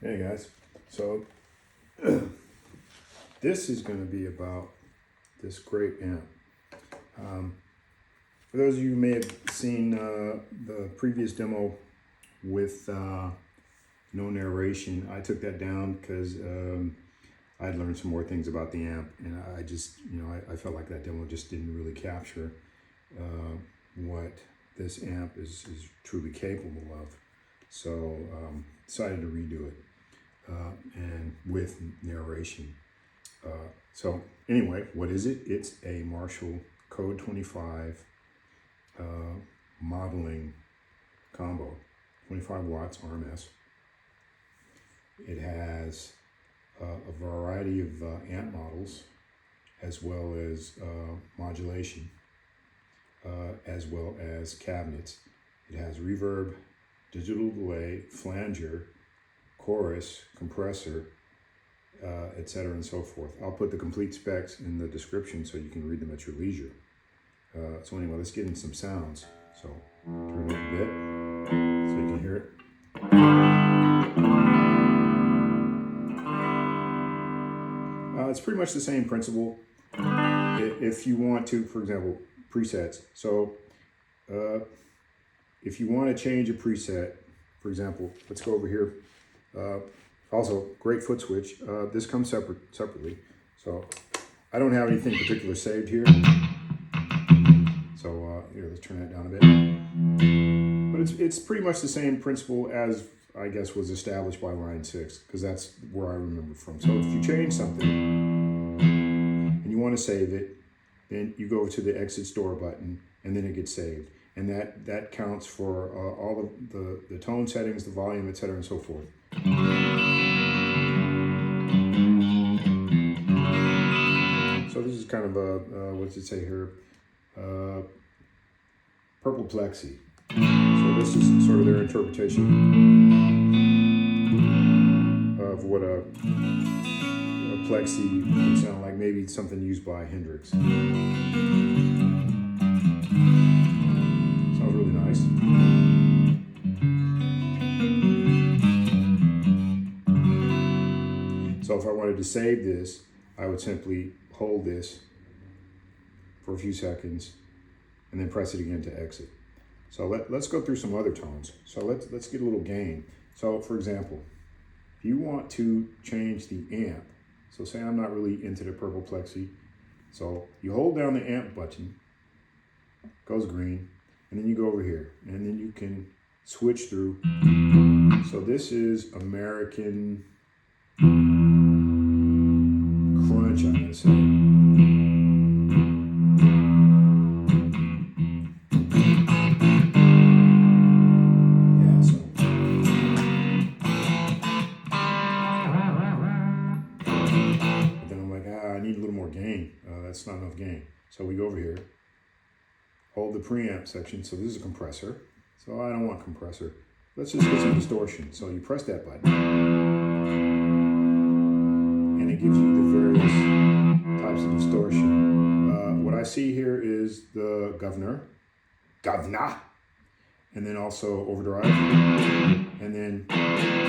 Hey guys, so this is going to be about this great amp. For those of you who may have seen the previous demo with no narration, I took that down because I'd learned some more things about the amp, and I just, I felt like that demo just didn't really capture what this amp is truly capable of. So decided to redo it. And with narration. So anyway, what is it? It's a Marshall Code 25 modeling combo, 25 watts RMS. It has a variety of amp models, as well as modulation, as well as cabinets. It has reverb, digital delay, flanger, chorus, compressor, etc. and so forth. I'll put the complete specs in the description so you can read them at your leisure. So anyway, let's get in some sounds. So turn it up a bit so you can hear it. It's pretty much the same principle. If you want to, for example, presets. So if you want to change a preset, for example, let's go over here. Also, great foot switch. This comes separately. So I don't have anything particular saved here. So here, let's turn that down a bit. But it's pretty much the same principle as, I guess, was established by line 6, because that's where I remember from. So if you change something and you want to save it, then you go to the exit store button and then it gets saved. And that counts for all of the tone settings, the volume, etc. and so forth. So this is kind of a, what does it say here? Purple plexi. So this is sort of their interpretation of what a plexi would sound like, maybe something used by Hendrix. Sounds really nice. So if I wanted to save this, I would simply hold this for a few seconds and then press it again to exit. So let's go through some other tones. So let's get a little gain. So for example, if you want to change the amp, so say I'm not really into the purple plexi, so you hold down the amp button, goes green, and then you go over here, and then you can switch through. So this is American crunch, I'm gonna say. Yeah, so. But then I'm like, I need a little more gain. That's not enough gain. So we go over here, hold the preamp section. So this is a compressor. So I don't want compressor. Let's just get some distortion. So you press that button, and it gives you the various types of distortion. What I see here is the governor, and then also overdrive, and then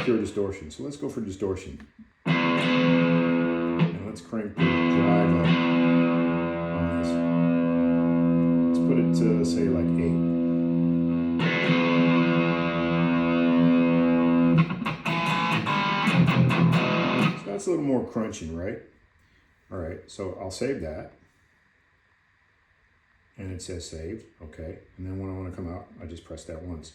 pure distortion. So let's go for distortion. And let's crank the drive up on this. Let's put it to, say, like 8. So that's a little more crunching, right? All right, so I'll save that. And it says saved, okay. And then when I want to come out, I just press that once.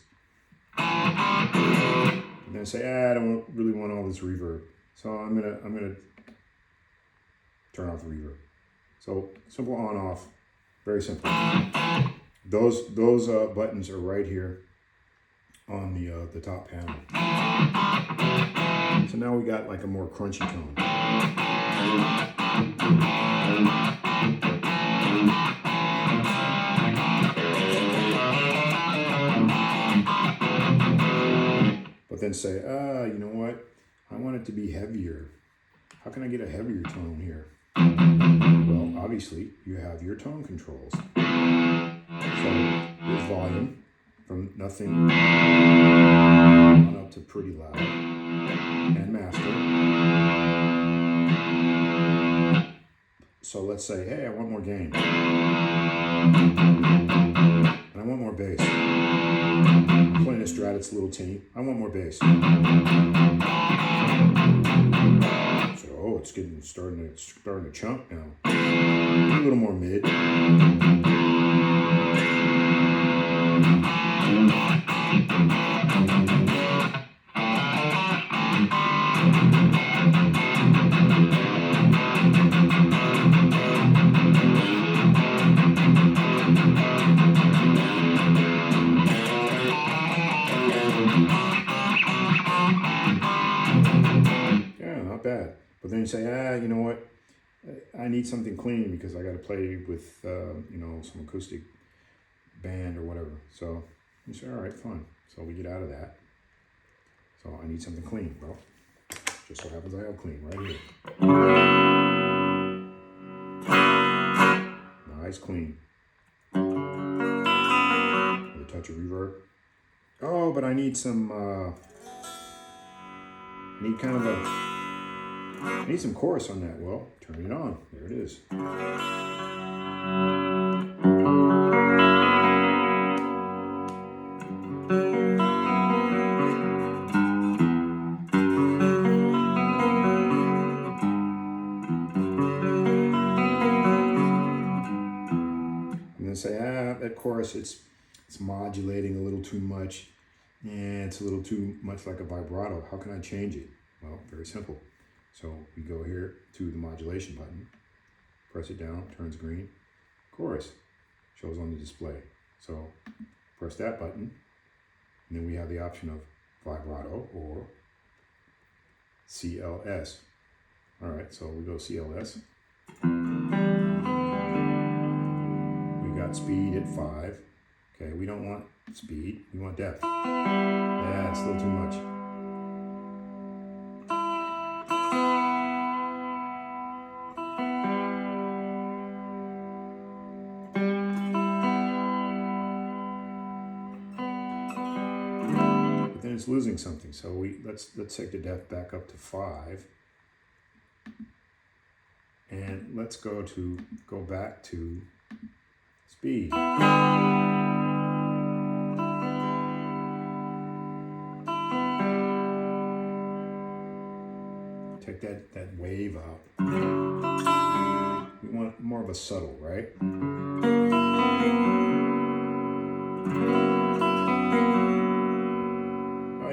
And then say, I don't really want all this reverb. So I'm gonna turn off the reverb. So simple on off, very simple. Those buttons are right here on the top panel. So now we got like a more crunchy tone. But then say, you know what? I want it to be heavier. How can I get a heavier tone here? Well, obviously, you have your tone controls. So there's volume from nothing on up to pretty loud, and So let's say, hey, I want more gain. And I want more bass. I'm playing a Strat, it's a little tinny. I want more bass. So, oh, it's starting to chunk now. A little more mid. Bad, but then you say, you know what, I need something clean because I got to play with you know, some acoustic band or whatever. So you say, all right, fine. So we get out of that. So I need something clean. Well, just so happens I have clean right here. Nice clean. With a touch of reverb. Oh, but I need some I need some chorus on that. Well, turn it on. There it is. And then say, that chorus, it's modulating a little too much. And it's a little too much like a vibrato. How can I change it? Well, very simple. So we go here to the modulation button, press it down, turns green, chorus shows on the display. So press that button, and then we have the option of vibrato or CLS. All right, so we go CLS. We got speed at 5. Okay, we don't want speed, we want depth. Yeah, it's a little too much. It's losing something, so let's take the depth back up to 5, and let's go back to speed. Take that wave out. We want more of a subtle, right?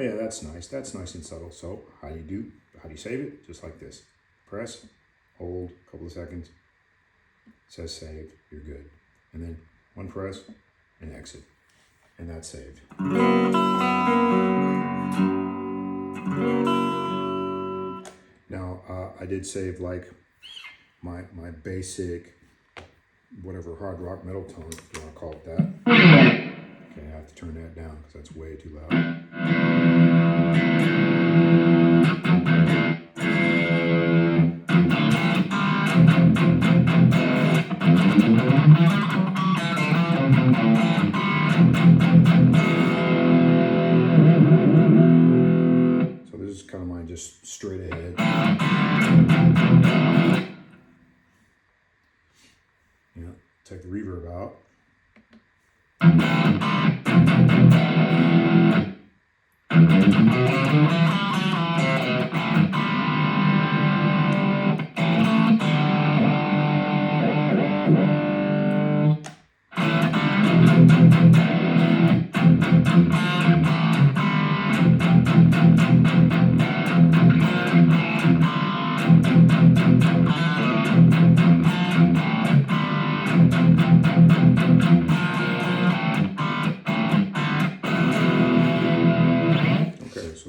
Yeah, that's nice. That's nice and subtle. So how do you save it? Just like this. Press, hold, a couple of seconds. It says saved. You're good. And then one press and exit. And that's saved. Now I did save like my basic whatever hard rock metal tone, if you want to call it that. Okay, I have to turn that down because that's way too loud. So this is kind of mine just straight ahead. Yeah, take the reverb out.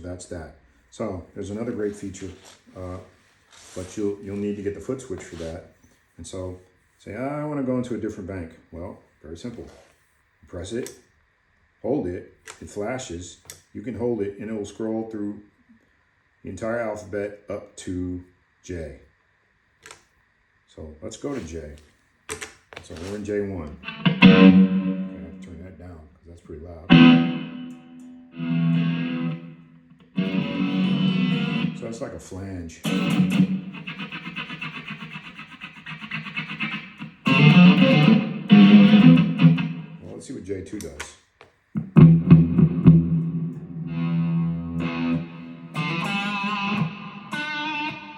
That's that. So there's another great feature, but you'll need to get the foot switch for that. And so say, I want to go into a different bank. Well, very simple. Press it, hold it, it flashes. You can hold it and it will scroll through the entire alphabet up to J. So let's go to J. So we're in J1. Okay, I have to turn that down because that's pretty loud. So it's like a flange. let's see what J2 does.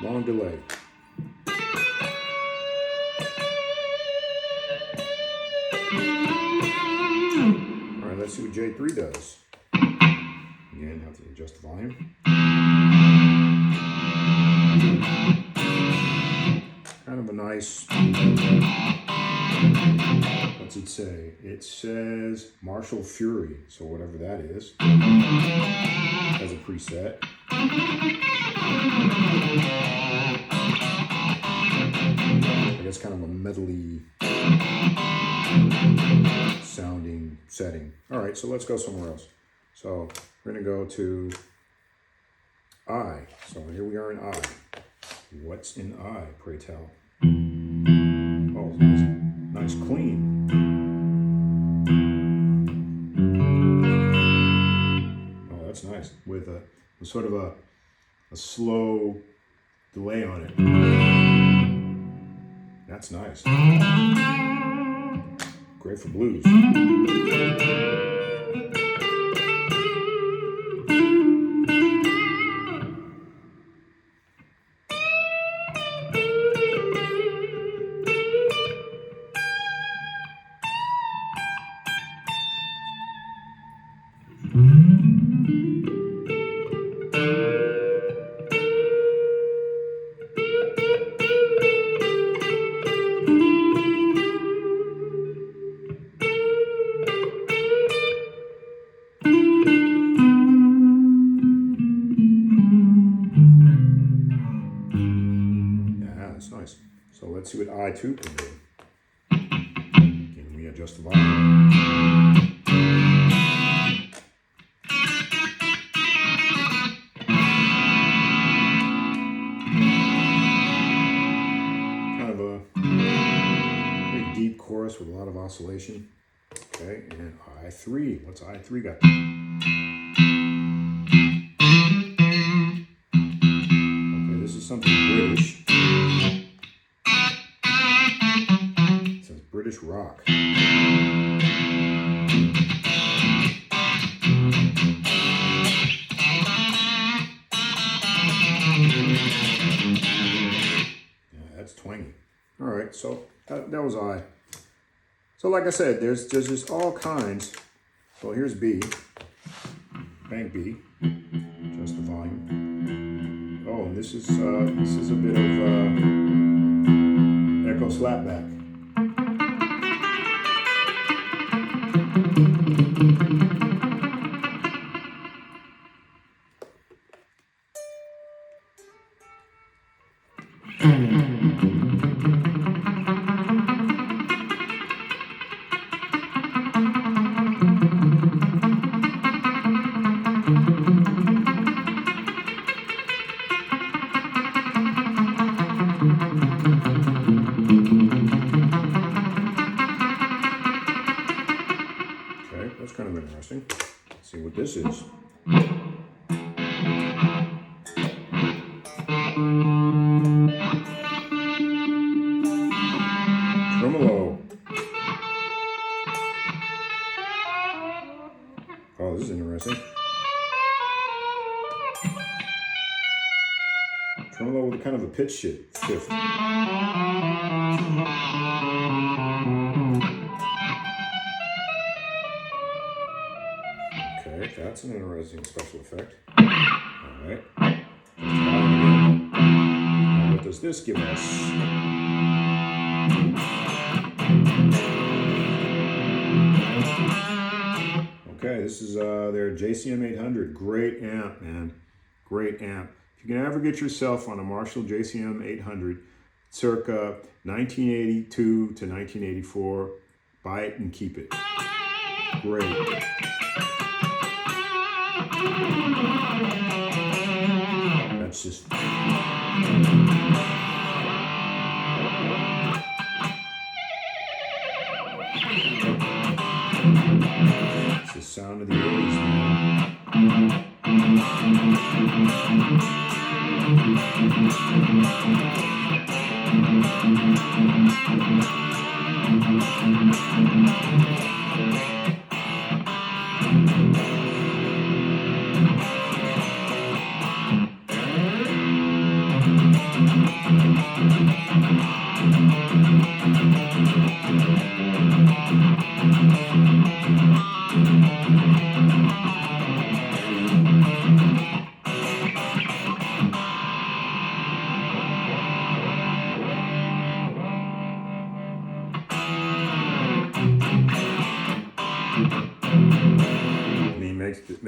Long delay. All right, let's see what J3 does. Again, have to adjust the volume. Kind of a nice, what's it say? It says Marshall Fury, so whatever that is, has a preset. I guess kind of a metally sounding setting. All right, so let's go somewhere else. So we're gonna go to I. So here we are in I. What's in I, pray tell? Oh, nice clean. Oh, that's nice. With a sort of a slow delay on it. That's nice. Great for blues. That's nice. So let's see what I2 can do. Can we adjust the volume? Kind of a very deep chorus with a lot of oscillation. Okay, and I3. What's I3 got? Okay, this is something British. British rock. Yeah, that's twangy. All right, so that was I. So like I said, there's just all kinds. So here's B, bank B. Adjust the volume. Oh, and this is a bit of echo slapback. Okay, that's kind of interesting. Let's see what this is. Tremolo. Oh, this is interesting. Tremolo with kind of a pitch shift. Okay, that's an interesting special effect. All right. Now, what does this give us? Okay, this is their JCM 800. Great amp, man. Great amp. If you can ever get yourself on a Marshall JCM 800, circa 1982 to 1984, buy it and keep it. Great. That's just... It's the sound of the 80s, man.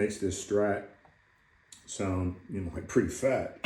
makes this Strat sound, you know, like pretty fat.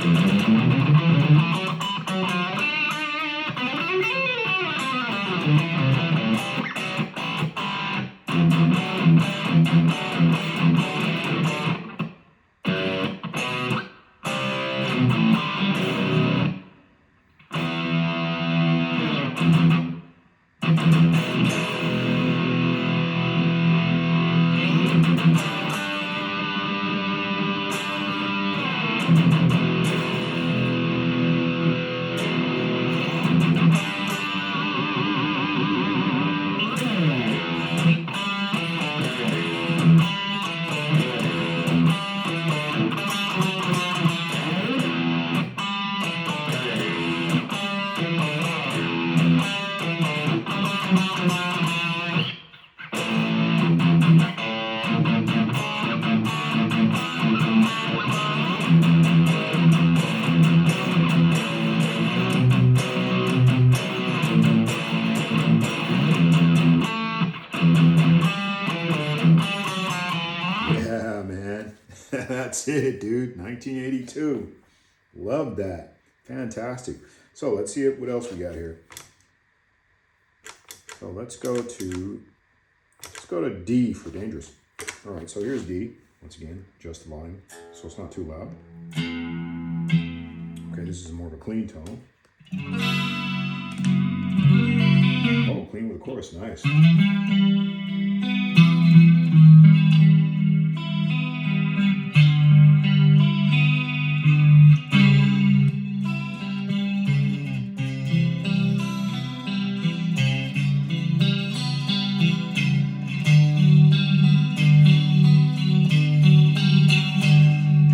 Yeah, man. That's it, dude. 1982. Love that. Fantastic. So let's see what else we got here. So let's go to D for dangerous. All right, so here's D. Once again, adjust the volume so it's not too loud. Okay, this is more of a clean tone. Oh, clean with a chorus, nice.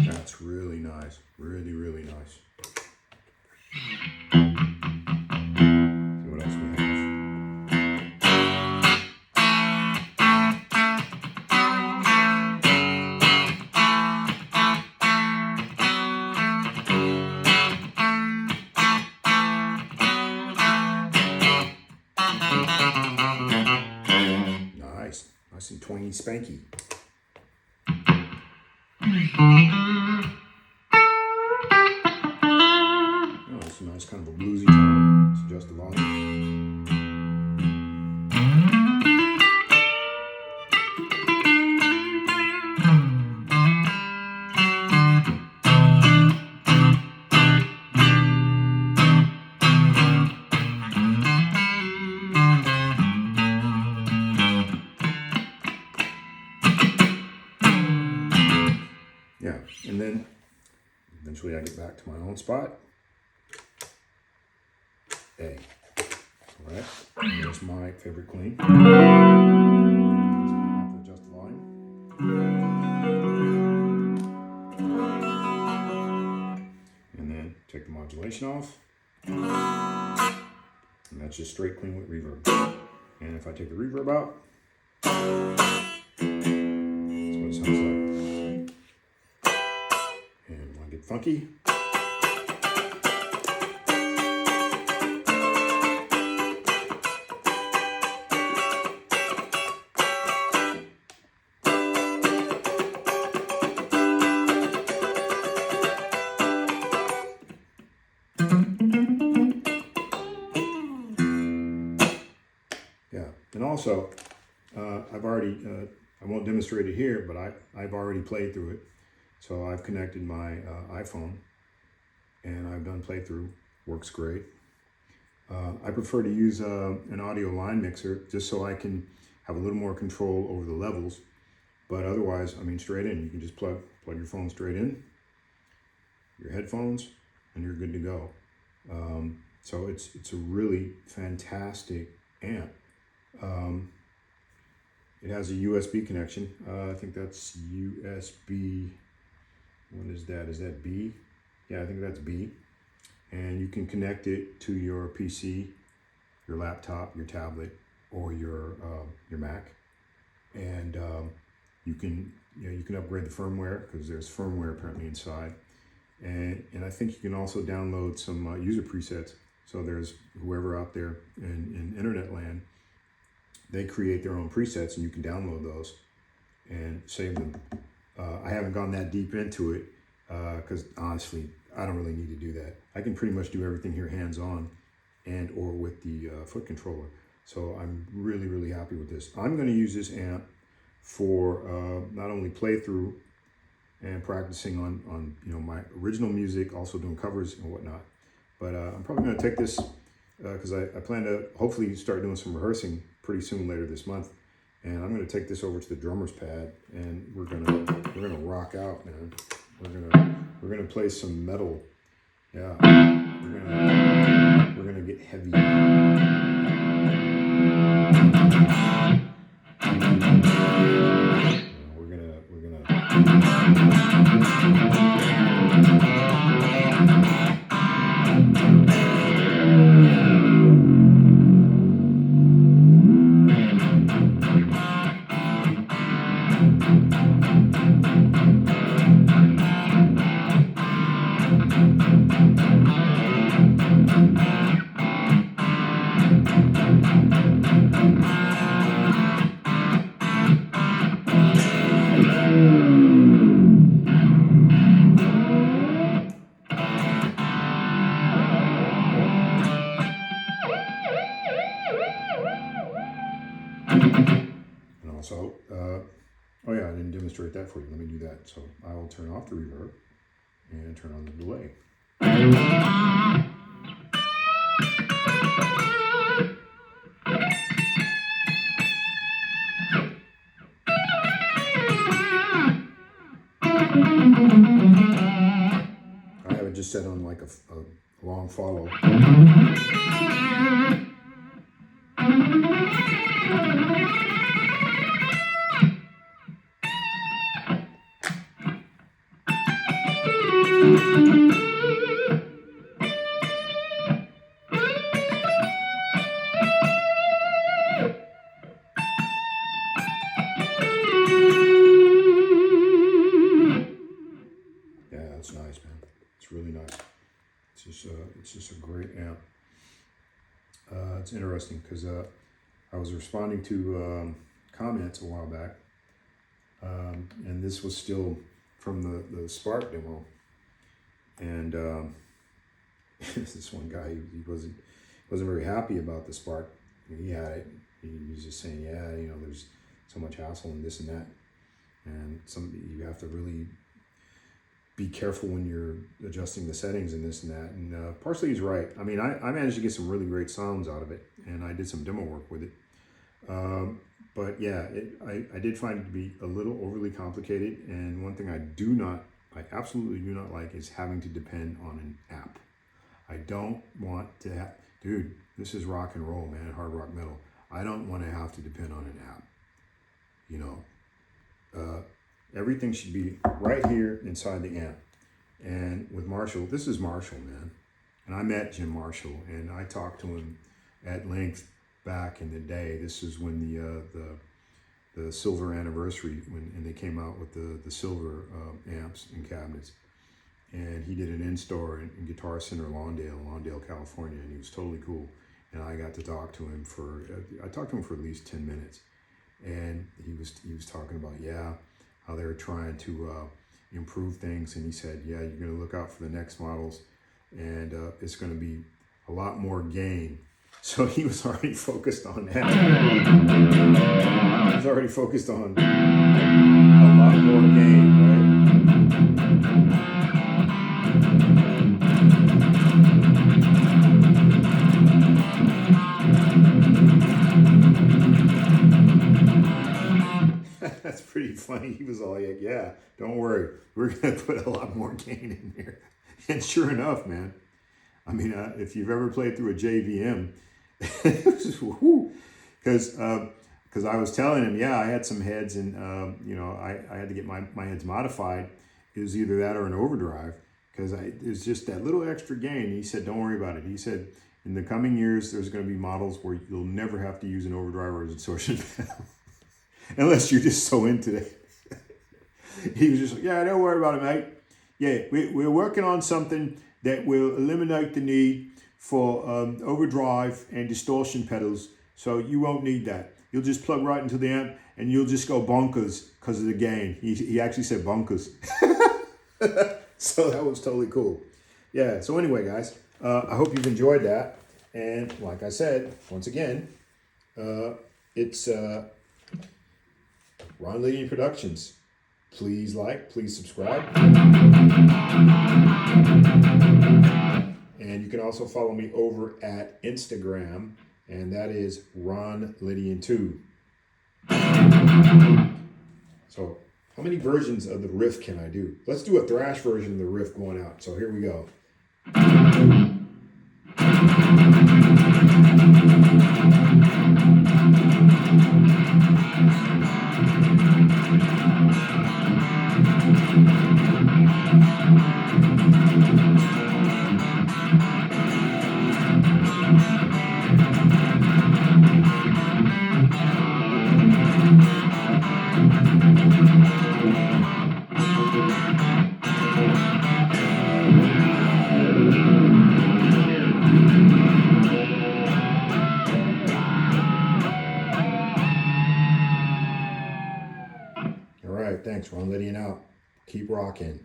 That's really nice, really, really nice. See what else we have. Nice and twangy spanky. Oh, it's a nice kind of a bluesy tone. Let's adjust the volume. Yeah, and then eventually I get back to my own spot. A. All right, and there's my favorite clean. So I have to adjust the volume. And then take the modulation off. And that's just straight clean with reverb. And if I take the reverb out, that's what it sounds like. And when I get funky, yeah. And also, I've already, I won't demonstrate it here, but I've already played through it. So I've connected my iPhone and I've done playthrough, works great. I prefer to use an audio line mixer just so I can have a little more control over the levels. But otherwise, I mean, straight in, you can just plug your phone straight in, your headphones, and you're good to go. So it's a really fantastic amp. It has a USB connection. I think that's USB. What is that? Is that B? Yeah, I think that's B. And you can connect it to your PC, your laptop, your tablet, or your Mac. And you can upgrade the firmware because there's firmware apparently inside. And I think you can also download some user presets. So there's whoever out there in internet land, they create their own presets and you can download those and save them I haven't gone that deep into it because honestly, I don't really need to do that. I can pretty much do everything here hands-on and or with the foot controller. So I'm really, really happy with this. I'm going to use this amp for not only playthrough and practicing on my original music, also doing covers and whatnot. But I'm probably going to take this because I plan to hopefully start doing some rehearsing pretty soon later this month. And I'm going to take this over to the drummer's pad, and we're gonna rock out, man. We're gonna play some metal. Yeah, we're gonna get heavy. We're and also, oh yeah, I didn't demonstrate that for you. Let me do that. So I will turn off the reverb and turn on the delay. I have it just set on like a long follow. Yeah, that's nice, man. It's really nice. It's just a great amp. It's interesting because I was responding to comments a while back, and this was still from the Spark demo. And this one guy, he wasn't very happy about the Spark. He had it. He was just saying, yeah, there's so much hassle and this and that, and you have to really be careful when you're adjusting the settings and this and that. And partially he's right. I mean, I managed to get some really great sounds out of it, and I did some demo work with it. But yeah, I did find it to be a little overly complicated. And one thing I absolutely do not like is having to depend on an app. I don't want to have, dude, this is rock and roll, man, hard rock metal. I don't want to have to depend on an app. Everything should be right here inside the amp. And with Marshall, this is Marshall, man. And I met Jim Marshall, and I talked to him at length back in the day. This is when the silver anniversary, and they came out with the silver amps and cabinets. And he did an in-store in Guitar Center, Lawndale, California, and he was totally cool. And I got to talk to him for at least 10 minutes. And he was talking about, how they were trying to improve things. And he said, yeah, you're going to look out for the next models, and it's going to be a lot more gain. So he was already focused on that. He was already focused on a lot more gain, right? That's pretty funny. He was all like, yeah, don't worry. We're going to put a lot more gain in there. And sure enough, man. I mean, if you've ever played through a JVM, because I was telling him, I had some heads, and I had to get my heads modified. It was either that or an overdrive, because it's just that little extra gain. He said, don't worry about it. He said, in the coming years, there's going to be models where you'll never have to use an overdrive or a distortion pedal, unless you're just so into it. He was just like, don't worry about it, mate. Yeah, we're working on something that will eliminate the need for overdrive and distortion pedals, so you won't need that. You'll just plug right into the amp, and you'll just go bonkers because of the gain. He actually said bonkers. So that was totally cool. Yeah, so anyway, guys, I hope you've enjoyed that. And like I said, once again, it's Ron Lydian Productions. Please like, please subscribe. And you can also follow me over at Instagram, and that is Ron Lydian 2. So how many versions of the riff can I do? Let's do a thrash version of the riff going out. So here we go. All right, thanks. Ron Lydian out. Keep rocking.